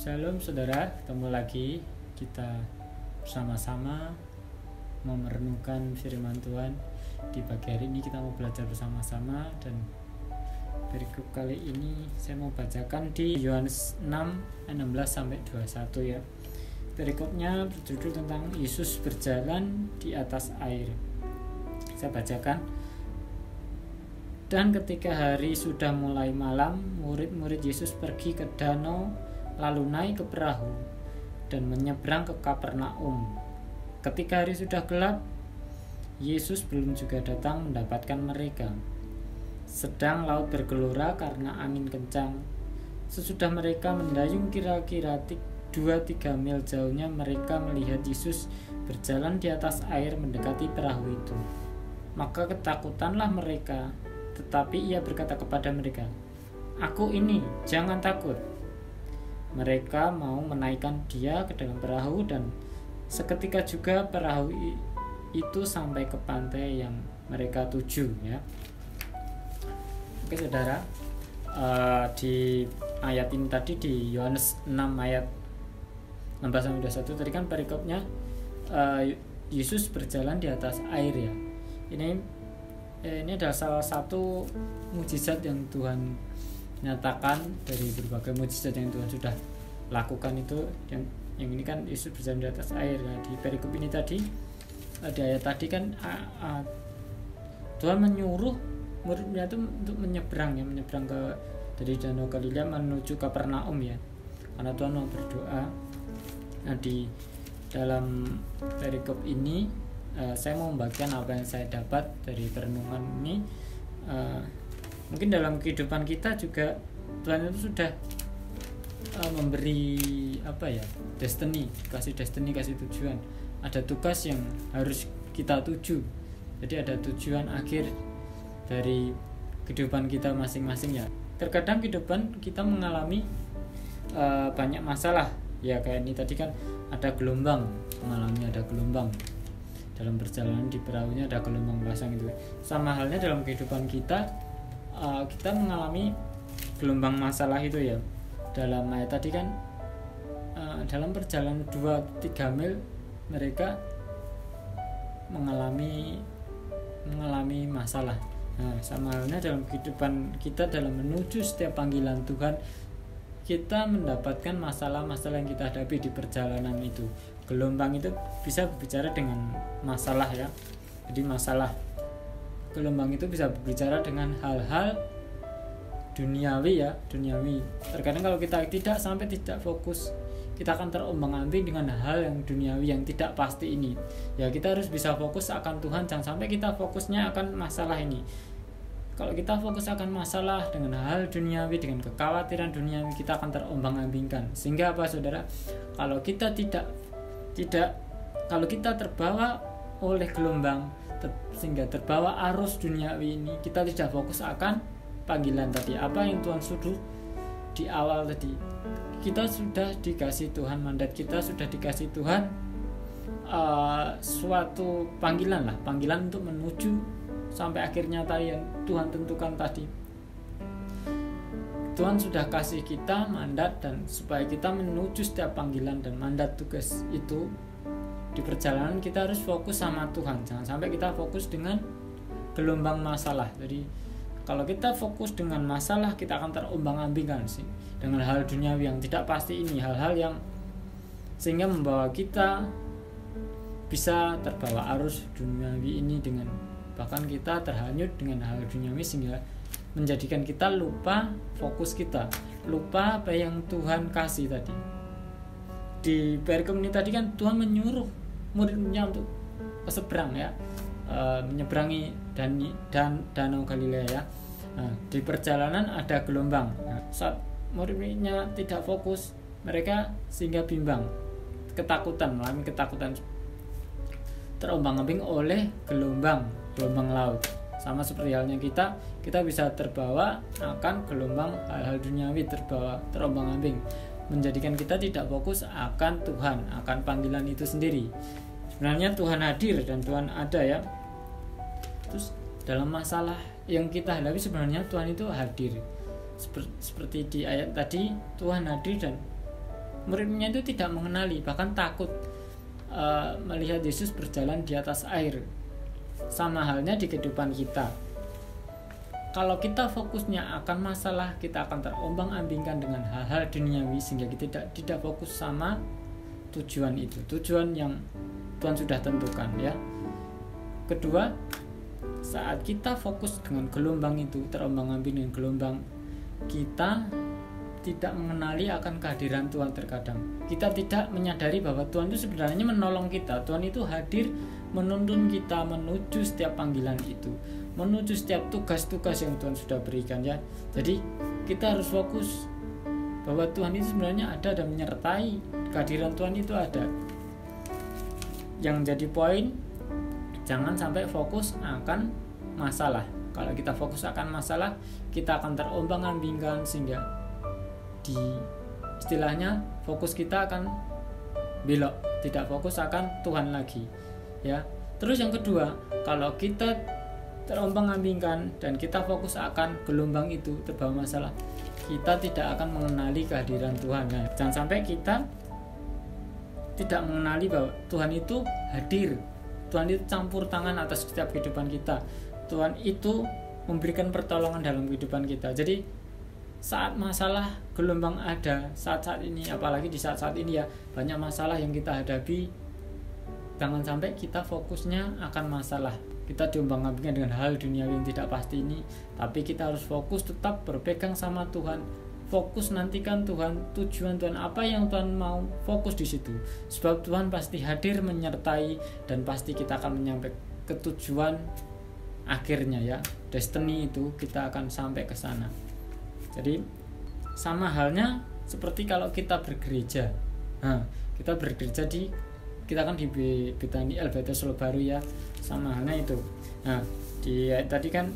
Shalom saudara, ketemu lagi kita bersama-sama mau merenungkan firman Tuhan. Di pagi hari ini kita mau belajar bersama-sama, dan perikop kali ini saya mau bacakan di Yohanes 6 ayat 16 sampai 21 ya. Perikopnya berjudul tentang Yesus berjalan di atas air. Saya bacakan. Dan ketika hari sudah mulai malam, murid-murid Yesus pergi ke danau, lalu naik ke perahu dan menyeberang ke Kapernaum. Ketika hari sudah gelap, Yesus belum juga datang mendapatkan mereka. Sedang laut bergelora karena angin kencang. Sesudah mereka mendayung kira-kira 2-3 mil jauhnya, mereka melihat Yesus berjalan di atas air mendekati perahu itu. Maka ketakutanlah mereka, tetapi ia berkata kepada mereka, "Aku ini, jangan takut." Mereka mau menaikkan dia ke dalam perahu, dan seketika juga perahu itu sampai ke pantai yang mereka tuju ya. Oke saudara, di ayat ini tadi di Yohanes 6 ayat 16-21 tadi kan perikopnya Yesus berjalan di atas air ya. Ini adalah salah satu mukjizat yang Tuhan nyatakan dari berbagai mukjizat yang Tuhan sudah lakukan itu. Yang ini kan Yesus berjalan di atas air. Nah, di perikop ini tadi, di ayat tadi kan Tuhan menyuruh muridnya itu untuk menyeberang ke dari Danau Galilea menuju Kapernaum ya, karena Tuhan mau berdoa. Nah, di dalam perikop ini saya mau membagikan apa yang saya dapat dari perenungan ini. Mungkin dalam kehidupan kita juga Tuhan itu sudah memberi destiny, kasih tujuan. Ada tugas yang harus kita tuju. Jadi ada tujuan akhir dari kehidupan kita masing-masing ya. Terkadang kehidupan kita mengalami banyak masalah ya, kayak ini tadi kan ada gelombang, mengalami ada gelombang dalam perjalanan di perahunya, ada gelombang pasang itu. Sama halnya dalam kehidupan kita, kita mengalami gelombang masalah itu ya. Dalam ayat tadi kan dalam perjalanan 2-3 mil mereka mengalami masalah. Nah, sama halnya dalam kehidupan kita, dalam menuju setiap panggilan Tuhan, kita mendapatkan masalah-masalah yang kita hadapi di perjalanan itu. Gelombang itu bisa berbicara dengan masalah ya. Jadi masalah gelombang itu bisa berbicara dengan hal-hal duniawi ya, duniawi. Terkadang kalau kita tidak fokus, kita akan terombang-ambing dengan hal yang duniawi yang tidak pasti ini. Ya, kita harus bisa fokus akan Tuhan, jangan sampai kita fokusnya akan masalah ini. Kalau kita fokus akan masalah dengan hal duniawi, dengan kekhawatiran duniawi, kita akan terombang-ambingkan. Sehingga apa saudara? Kalau kita kalau kita terbawa oleh gelombang, sehingga terbawa arus duniawi ini, kita tidak fokus akan panggilan tadi, apa yang Tuhan suruh di awal tadi. Kita sudah dikasih Tuhan, mandat kita sudah dikasih Tuhan suatu panggilan untuk menuju sampai akhir nyata yang Tuhan tentukan tadi. Tuhan sudah kasih kita mandat, dan supaya kita menuju setiap panggilan dan mandat tugas itu, di perjalanan kita harus fokus sama Tuhan. Jangan sampai kita fokus dengan gelombang masalah. Jadi kalau kita fokus dengan masalah, kita akan terombang-ambingkan sih dengan hal duniawi yang tidak pasti ini, hal-hal yang sehingga membawa kita bisa terbawa arus duniawi ini, dengan bahkan kita terhanyut dengan hal duniawi sehingga menjadikan kita lupa fokus kita, lupa apa yang Tuhan kasih tadi. Di perikop ini tadi kan Tuhan menyuruh murid-muridnya untuk seberang ya, menyeberangi Danau Galilea ya. Nah, di perjalanan ada gelombang. Nah, saat murid-muridnya tidak fokus, mereka sehingga bimbang, mengalami ketakutan, terombang-ambing oleh gelombang laut. Sama seperti halnya kita bisa terbawa akan gelombang hal-hal duniawi, terombang-ambing, menjadikan kita tidak fokus akan Tuhan, akan panggilan itu sendiri. Sebenarnya Tuhan hadir dan Tuhan ada ya. Terus dalam masalah yang kita hadapi sebenarnya Tuhan itu hadir. Seperti di ayat tadi, Tuhan hadir dan muridnya itu tidak mengenali, bahkan takut melihat Yesus berjalan di atas air. Sama halnya di kehidupan kita. Kalau kita fokusnya akan masalah, kita akan terombang-ambingkan dengan hal-hal duniawi, sehingga kita tidak fokus sama tujuan itu, tujuan yang Tuhan sudah tentukan, ya. Kedua, saat kita fokus dengan gelombang itu, terombang-ambing dengan gelombang, kita tidak mengenali akan kehadiran Tuhan. Terkadang kita tidak menyadari bahwa Tuhan itu sebenarnya menolong kita. Tuhan itu hadir menuntun kita menuju setiap panggilan itu, menuju setiap tugas-tugas yang Tuhan sudah berikan, ya. Jadi kita harus fokus bahwa Tuhan itu sebenarnya ada dan menyertai, kehadiran Tuhan itu ada. Yang jadi poin, jangan sampai fokus akan masalah. Kalau kita fokus akan masalah, kita akan terombang-ambingkan, sehingga di istilahnya fokus kita akan belok, tidak fokus akan Tuhan lagi, ya. Terus yang kedua, kalau kita terombang-ambingkan dan kita fokus akan gelombang itu, terbawa masalah, kita tidak akan mengenali kehadiran Tuhan. Nah, jangan sampai kita tidak mengenali bahwa Tuhan itu hadir, Tuhan itu campur tangan atas setiap kehidupan kita, Tuhan itu memberikan pertolongan dalam kehidupan kita. Jadi saat masalah gelombang ada, saat-saat ini, apalagi di saat-saat ini, ya, banyak masalah yang kita hadapi, jangan sampai kita fokusnya akan masalah, kita diombang-ambingkan dengan hal duniawi yang tidak pasti ini. Tapi kita harus fokus, tetap berpegang sama Tuhan, fokus nantikan Tuhan, tujuan Tuhan, apa yang Tuhan mau, fokus di situ. Sebab Tuhan pasti hadir menyertai, dan pasti kita akan menyampai ke tujuan akhirnya, ya, destiny itu kita akan sampai ke sana. Jadi sama halnya seperti kalau kita bergereja. Nah, kita bergereja kita kan di Bethany LBT Solo Baru, ya, sama halnya itu. Nah, tadi kan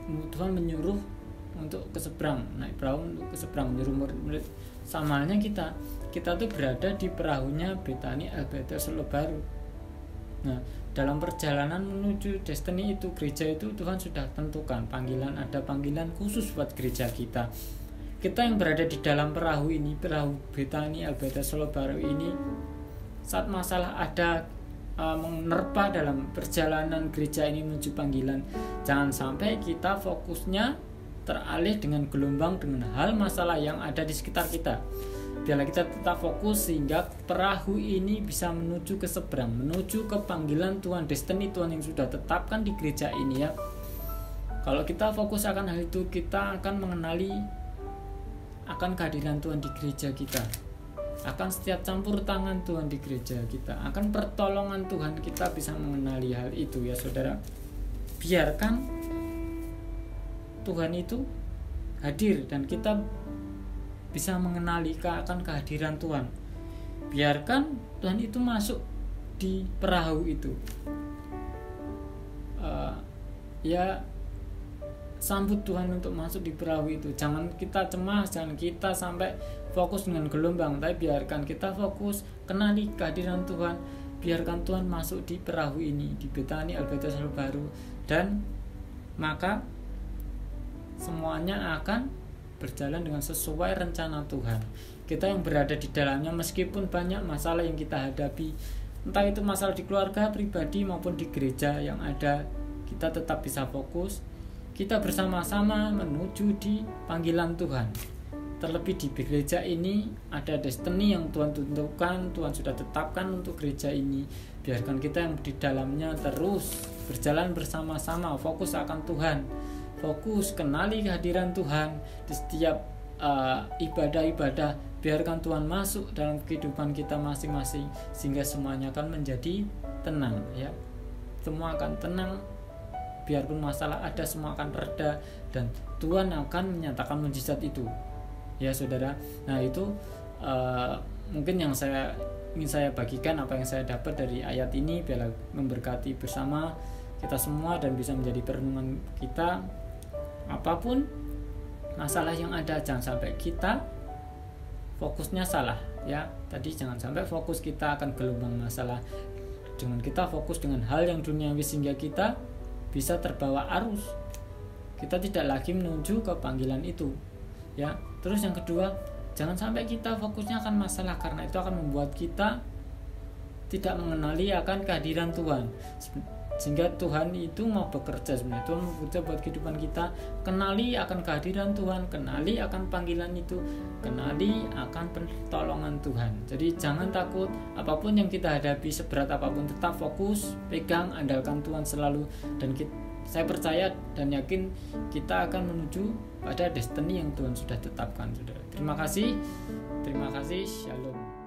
Tuhan menyuruh untuk ke seberang, naik perahu untuk ke seberang, menyuruh murid-murid. Sama halnya kita tuh berada di perahunya Bethany LBT Solo Baru. Nah, dalam perjalanan menuju destiny itu, gereja itu, Tuhan sudah tentukan panggilan, ada panggilan khusus buat gereja kita. Kita yang berada di dalam perahu ini, perahu Bethany LBT Solo Baru ini, saat masalah ada menerpa dalam perjalanan gereja ini menuju panggilan, jangan sampai kita fokusnya teralih dengan gelombang, dengan hal masalah yang ada di sekitar kita. Biarlah kita tetap fokus sehingga perahu ini bisa menuju ke seberang, menuju ke panggilan Tuhan, destiny Tuhan yang sudah tetapkan di gereja ini, ya. Kalau kita fokus akan hal itu, kita akan mengenali akan kehadiran Tuhan di gereja kita, akan setiap campur tangan Tuhan di gereja kita, akan pertolongan Tuhan, kita bisa mengenali hal itu, ya saudara. Biarkan Tuhan itu hadir dan kita bisa mengenali akan kehadiran Tuhan. Biarkan Tuhan itu masuk di perahu itu, ya, sambut Tuhan untuk masuk di perahu itu. Jangan kita cemas, jangan kita sampai fokus dengan gelombang, tapi biarkan kita fokus kenali kehadiran Tuhan. Biarkan Tuhan masuk di perahu ini, di Bethany LBT Solo Baru, dan maka semuanya akan berjalan dengan sesuai rencana Tuhan. Kita yang berada di dalamnya, meskipun banyak masalah yang kita hadapi, entah itu masalah di keluarga, pribadi, maupun di gereja yang ada, kita tetap bisa fokus. Kita bersama-sama menuju di panggilan Tuhan. Terlebih di gereja ini ada destiny yang Tuhan tentukan, Tuhan sudah tetapkan untuk gereja ini. Biarkan kita yang di dalamnya terus berjalan bersama-sama, fokus akan Tuhan, fokus kenali kehadiran Tuhan di setiap ibadah-ibadah. Biarkan Tuhan masuk dalam kehidupan kita masing-masing, sehingga semuanya akan menjadi tenang, ya. Semua akan tenang, biarpun masalah ada, semua akan reda, dan Tuhan akan menyatakan mujizat itu, ya saudara. Nah, itu mungkin yang ingin saya bagikan, apa yang saya dapat dari ayat ini. Biarlah memberkati bersama kita semua dan bisa menjadi perenungan kita. Apapun masalah yang ada, jangan sampai kita fokusnya salah, ya. Tadi jangan sampai fokus kita akan gelombang masalah, dengan kita fokus dengan hal yang duniawi, sehingga kita bisa terbawa arus. Kita tidak lagi menuju ke panggilan itu, ya. Terus yang kedua, Jangan sampai kita fokusnya akan masalah, karena itu akan membuat kita tidak mengenali akan kehadiran Tuhan. Sehingga Tuhan itu mau bekerja, sebenarnya Tuhan mau bekerja buat kehidupan kita. Kenali akan kehadiran Tuhan, kenali akan panggilan itu, kenali akan pertolongan Tuhan. Jadi jangan takut, apapun yang kita hadapi, seberat apapun, tetap fokus, pegang, andalkan Tuhan selalu. Dan saya percaya dan yakin kita akan menuju pada destiny yang Tuhan sudah tetapkan. Terima kasih, shalom.